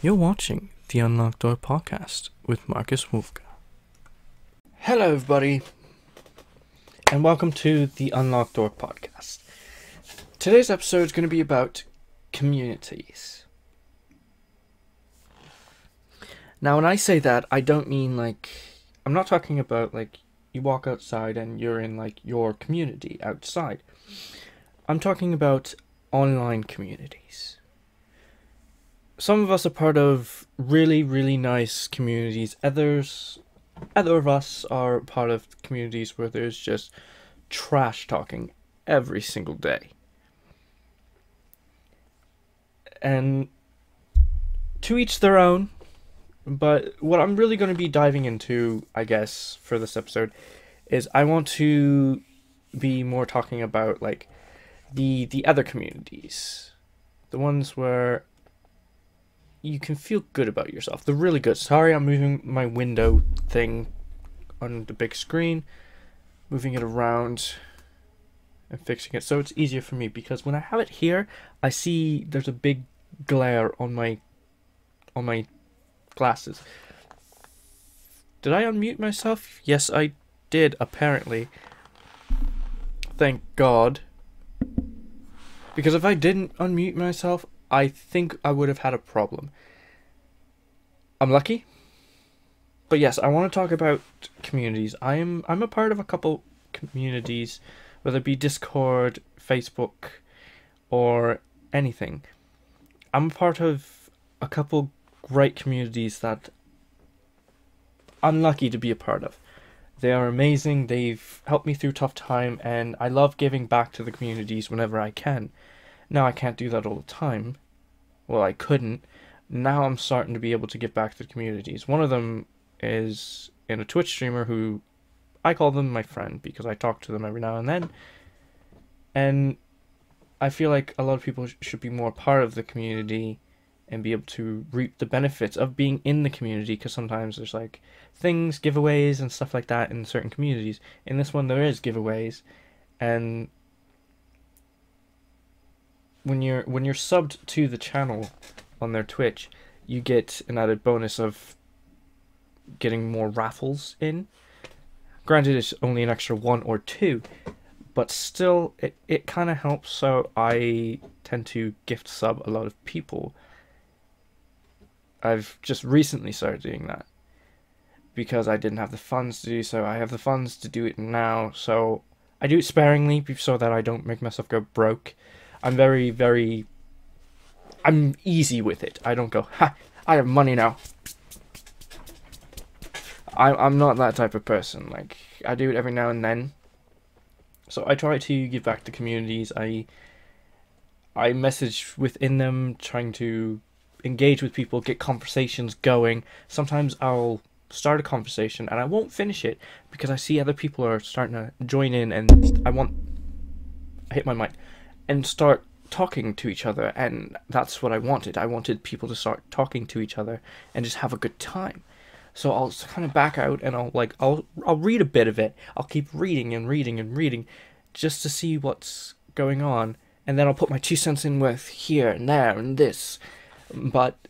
You're watching the Unlocked Door podcast with Marcus Wolfka. Hello, everybody, and welcome to the Unlocked Door podcast. Today's episode is going to be about communities. Now, when I say that, I don't mean I'm not talking about you walk outside and you're in your community outside. I'm talking about online communities. Some of us are part of really, really nice communities. Other of us are part of communities where there's just trash talking every single day. And to each their own, but what I'm really going to be diving into, I guess, for this episode is I want to be more talking about the other communities. The ones where you can feel good about yourself. They're really good. Sorry, I'm moving my window thing on the big screen, moving it around and fixing it so it's easier for me, because when I have it here, I see there's a big glare on my glasses. Did I unmute myself? Yes, I did, apparently. Thank God. Because if I didn't unmute myself, I think I would have had a problem. I'm lucky. But yes, I want to talk about communities. I'm a part of a couple communities, whether it be Discord, Facebook, or anything. I'm a part of a couple great communities that I'm lucky to be a part of. They are amazing. They've helped me through tough time, and I love giving back to the communities whenever I can. Now, I can't do that all the time. Well, I couldn't. Now I'm starting to be able to give back to the communities. One of them is in a Twitch streamer who I call them my friend because I talk to them every now and then. And I feel like a lot of people should be more part of the community and be able to reap the benefits of being in the community, because sometimes there's things, giveaways and stuff like that in certain communities. In this one there is giveaways, and when you're subbed to the channel on their Twitch, you get an added bonus of getting more raffles in. Granted, it's only an extra 1 or 2, but still it kind of helps. So I tend to gift sub a lot of people. I've just recently started doing that because I didn't have the funds to do so. I have the funds to do it now, so I do it sparingly so that I don't make myself go broke. I'm I'm easy with it. I don't go, ha, I have money now. I'm not that type of person. I do it every now and then. So I try to give back to communities. I message within them, trying to engage with people, get conversations going. Sometimes I'll start a conversation and I won't finish it because I see other people are starting to join in, and I hit my mic and start talking to each other, and that's what I wanted. I wanted people to start talking to each other and just have a good time. So I'll kind of back out and I'll read a bit of it. I'll keep reading and reading and reading just to see what's going on, and then I'll put my 2 cents in with here and there and this. But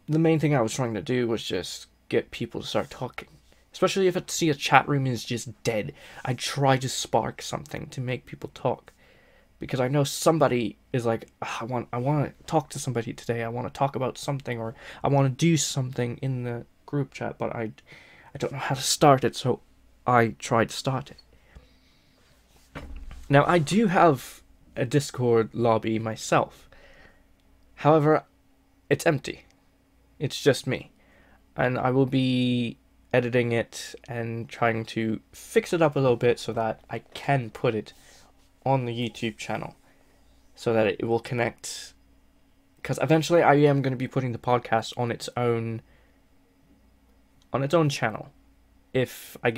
the main thing I was trying to do was just get people to start talking. Especially if I see a chat room is just dead, I try to spark something to make people talk. Because I know somebody is I want to talk to somebody today. I want to talk about something, or I want to do something in the group chat, but I don't know how to start it, so I tried to start it. Now, I do have a Discord lobby myself. However, it's empty. It's just me. And I will be editing it and trying to fix it up a little bit so that I can put it on the YouTube channel so that it will connect, because eventually I am going to be putting the podcast on its own channel. If it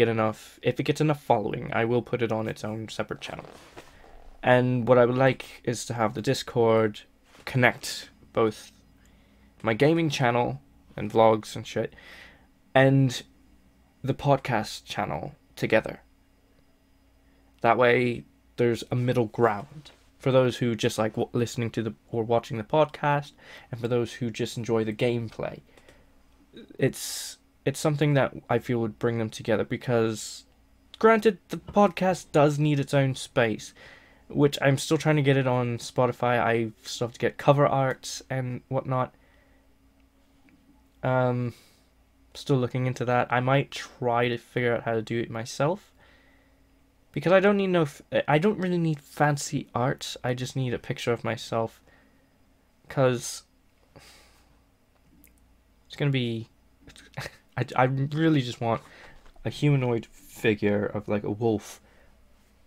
gets enough following, I will put it on its own separate channel. And what I would like is to have the Discord connect both my gaming channel and vlogs and shit and the podcast channel together. That way there's a middle ground. for those who just like listening to the or watching the podcast, and for those who just enjoy the gameplay. It's something that I feel would bring them together, because granted the podcast does need its own space, which I'm still trying to get it on Spotify. I still have to get cover arts and whatnot. Still looking into that. I might try to figure out how to do it myself, because I don't need I don't really need fancy art. I just need a picture of myself, because it's gonna be. I really just want a humanoid figure of like a wolf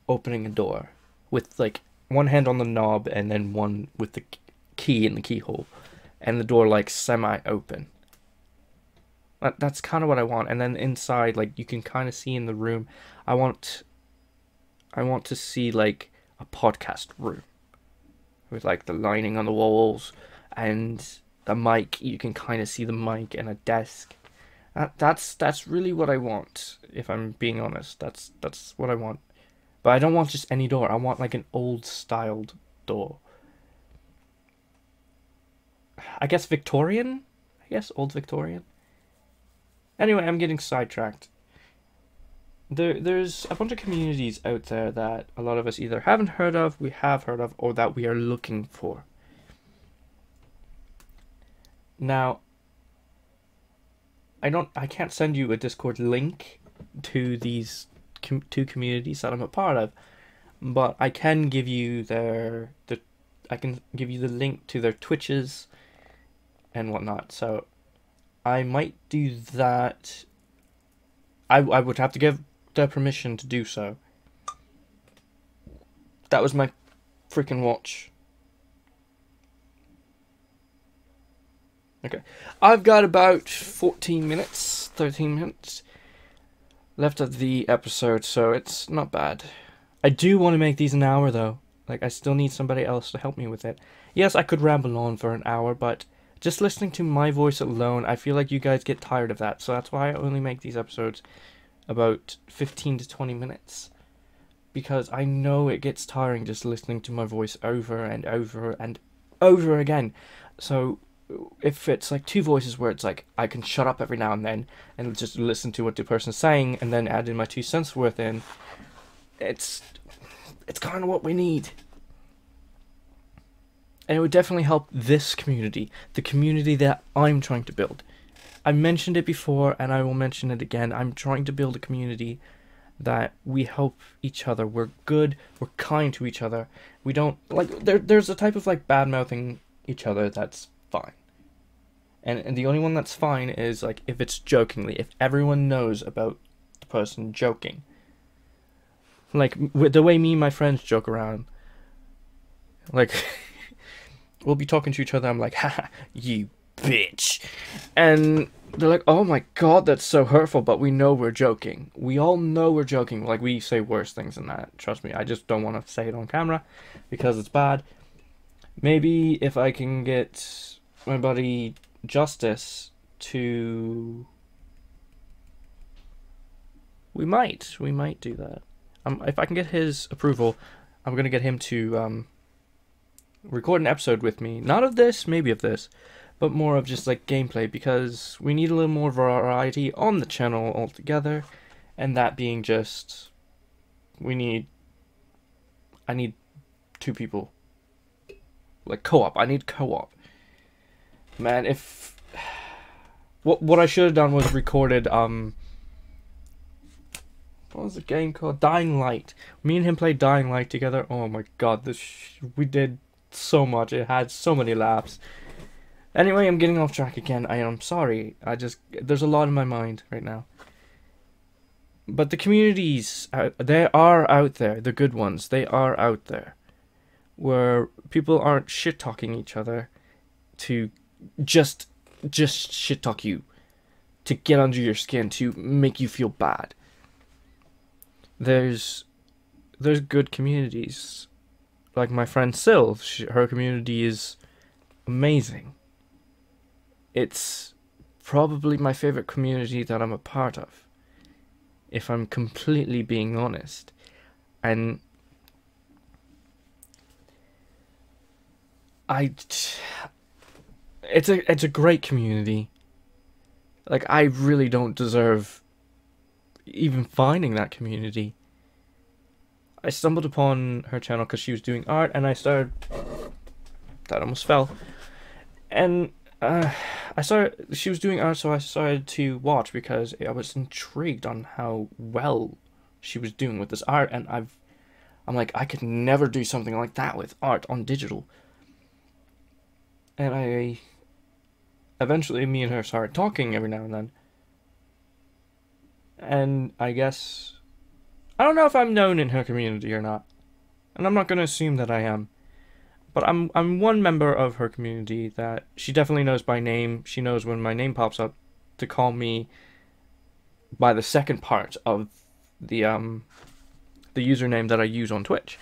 opening a door with like one hand on the knob and then one with the key in the keyhole, and the door like semi-open. That's kind of what I want. And then inside, like, you can kind of see in the room, I want to see like a podcast room with like the lining on the walls and the mic. You can kind of see the mic and a desk. That's really what I want. If I'm being honest, that's what I want. But I don't want just any door. I want like an old styled door. I guess Victorian. Old Victorian. Anyway, I'm getting sidetracked. There's a bunch of communities out there that a lot of us either haven't heard of, we have heard of, or that we are looking for. Now, I can't send you a Discord link to these two communities that I'm a part of, but I can give you I can give you the link to their Twitches and whatnot. So I might do that. I would have to give their permission to do so. That was my freaking watch. Okay. I've got about 13 minutes left of the episode, so it's not bad. I do want to make these an hour though. Like, I still need somebody else to help me with it. Yes, I could ramble on for an hour, but just listening to my voice alone, I feel like you guys get tired of that. So that's why I only make these episodes about 15 to 20 minutes. Because I know it gets tiring just listening to my voice over and over and over again. So if it's like two voices where it's like I can shut up every now and then and just listen to what the person's saying and then add in my 2 cents worth in, it's kind of what we need. And it would definitely help this community, the community that I'm trying to build. I mentioned it before and I will mention it again. I'm trying to build a community that we help each other. We're good, we're kind to each other. We don't, like, there's a type of, like, bad-mouthing each other that's fine. And the only one that's fine is, like, if it's jokingly, if everyone knows about the person joking. Like, with the way me and my friends joke around. Like, we'll be talking to each other, I'm like, haha, you bitch. And they're like, oh my god, that's so hurtful, but we know we're joking. We all know we're joking. Like, we say worse things than that. Trust me, I just don't want to say it on camera because it's bad. Maybe if I can get my buddy Justice to... We might do that. If I can get his approval, I'm going to get him to record an episode with me. Not of this, maybe of this, but more of just like gameplay, because we need a little more variety on the channel altogether. And that being just, I need 2 people. Like co-op, I need co-op. Man, if... What I should have done was recorded, what was the game called? Dying Light. Me and him played Dying Light together. Oh my god, we did so much. It had so many laughs. Anyway, I'm getting off track again. I am sorry. There's a lot in my mind right now. But the communities, they are out there. The good ones, they are out there. Where people aren't shit-talking each other to just shit-talk you. To get under your skin, to make you feel bad. There's good communities. Like my friend Syl, her community is amazing. It's probably my favorite community that I'm a part of, if I'm completely being honest. And I, it's a great community. Like, I really don't deserve even finding that community. I stumbled upon her channel because she was doing art, and I started. That almost fell. And I started. She was doing art, so I started to watch because I was intrigued on how well she was doing with this art, and I'm like, I could never do something like that with art on digital. And I eventually, me and her started talking every now and then. And I guess I don't know if I'm known in her community or not, and I'm not gonna assume that I am. But I'm one member of her community that she definitely knows by name. She knows when my name pops up to call me by the second part of the username that I use on Twitch,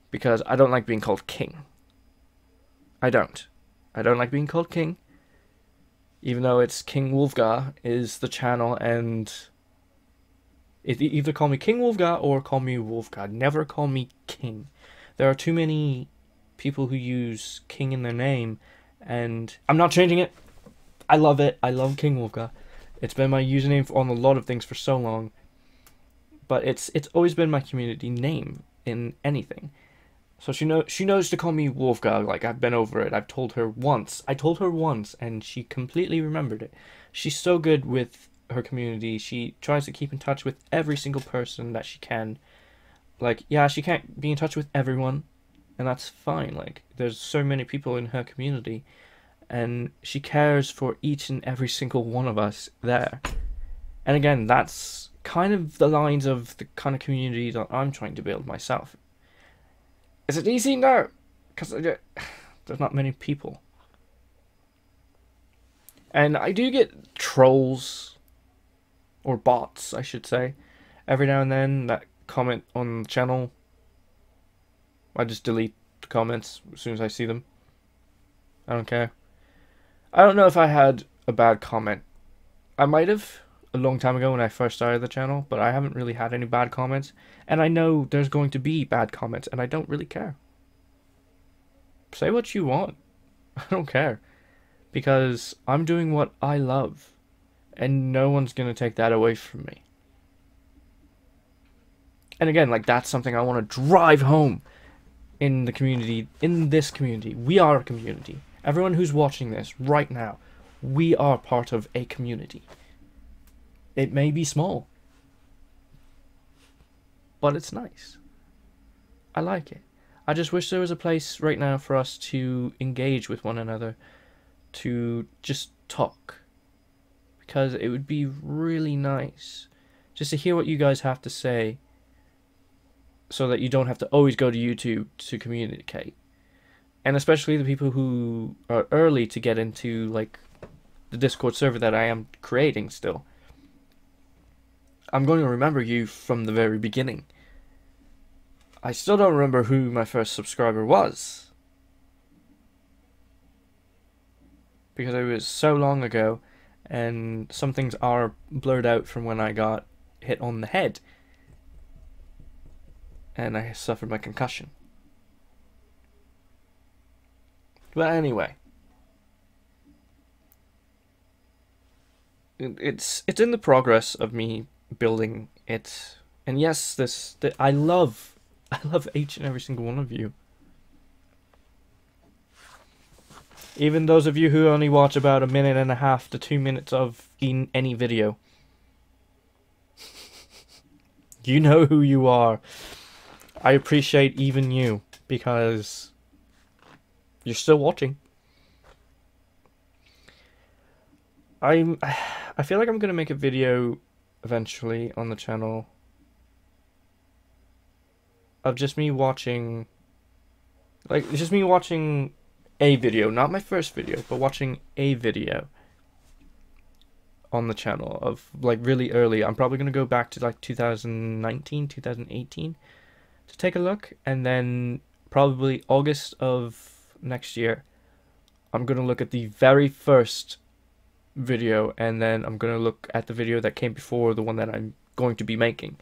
because I don't like being called King. I don't. I don't like being called King, even though it's King Wolfgar is the channel, and it either call me King Wolfgar or call me Wolfgar. Never call me King. There are too many people who use King in their name, and I'm not changing it. I love it. I love King Wolfgar. It's been my username on a lot of things for so long, but it's always been my community name in anything. So she knows to call me Wolfgar. Like, I've been over it. I've told her once. I told her once, and she completely remembered it. She's so good with her community. She tries to keep in touch with every single person that she can. Like, yeah, she can't be in touch with everyone, and that's fine. Like, there's so many people in her community, and she cares for each and every single one of us there. And again, that's kind of the lines of the kind of community that I'm trying to build myself. Is it easy? No, because there's not many people. And I do get trolls, or bots, I should say, every now and then that comment on the channel. I just delete the comments as soon as I see them. I don't care. I don't know if I had a bad comment. I might have a long time ago when I first started the channel, but I haven't really had any bad comments. And I know there's going to be bad comments, and I don't really care. Say what you want. I don't care. Because I'm doing what I love, and no one's going to take that away from me. And again, like, that's something I want to drive home in the community, in this community. We are a community. Everyone who's watching this right now, we are part of a community. It may be small, but it's nice. I like it. I just wish there was a place right now for us to engage with one another, to just talk, because it would be really nice just to hear what you guys have to say, so that you don't have to always go to YouTube to communicate. And especially the people who are early to get into, like, the Discord server that I am creating still. I'm going to remember you from the very beginning. I still don't remember who my first subscriber was, because it was so long ago, and some things are blurred out from when I got hit on the head and I suffered my concussion. But anyway, it's in the progress of me building it. And yes, I love each and every single one of you. Even those of you who only watch about 1.5 to 2 minutes of any video. You know who you are. I appreciate even you, because you're still watching. I feel like I'm gonna make a video eventually on the channel of just me watching, like, just me watching a video, not my first video, but watching a video on the channel of, like, really early. I'm probably gonna go back to, like, 2019, 2018 to take a look, and then probably August of next year I'm gonna look at the very first video, and then I'm gonna look at the video that came before the one that I'm going to be making,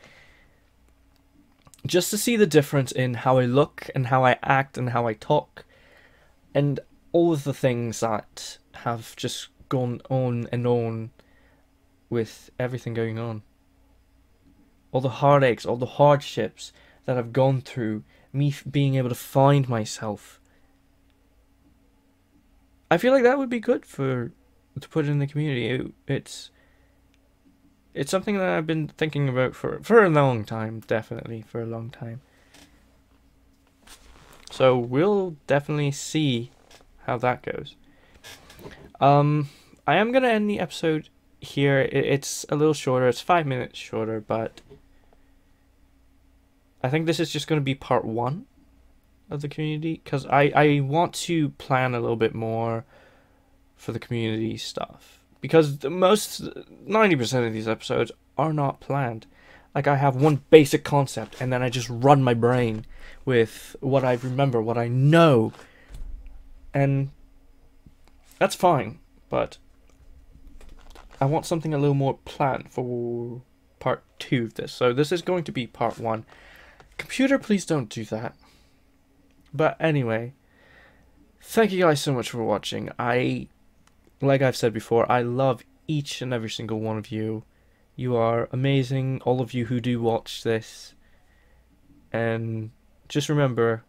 just to see the difference in how I look and how I act and how I talk. And all of the things that have just gone on and on with everything going on. All the heartaches, all the hardships that I've gone through, me being able to find myself. I feel like that would be good to put in the community. It's something that I've been thinking about for a long time, definitely for a long time. So we'll definitely see how that goes. I am gonna end the episode here. It's a little shorter. It's 5 minutes shorter, but I think this is just gonna be part one of the community, because I want to plan a little bit more for the community stuff, because the most 90% of these episodes are not planned. Like, I have one basic concept and then I just run my brain with what I remember, what I know, and that's fine, but I want something a little more planned for part 2 of this. So this is going to be part 1. Computer, please don't do that. But anyway, thank you guys so much for watching. Like I've said before, I love each and every single one of you. You are amazing, all of you who do watch this. And just remember,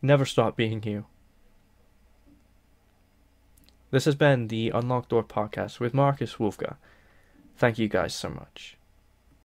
never stop being you. This has been the Unlocked Door Podcast with Marcus Wolfga. Thank you guys so much.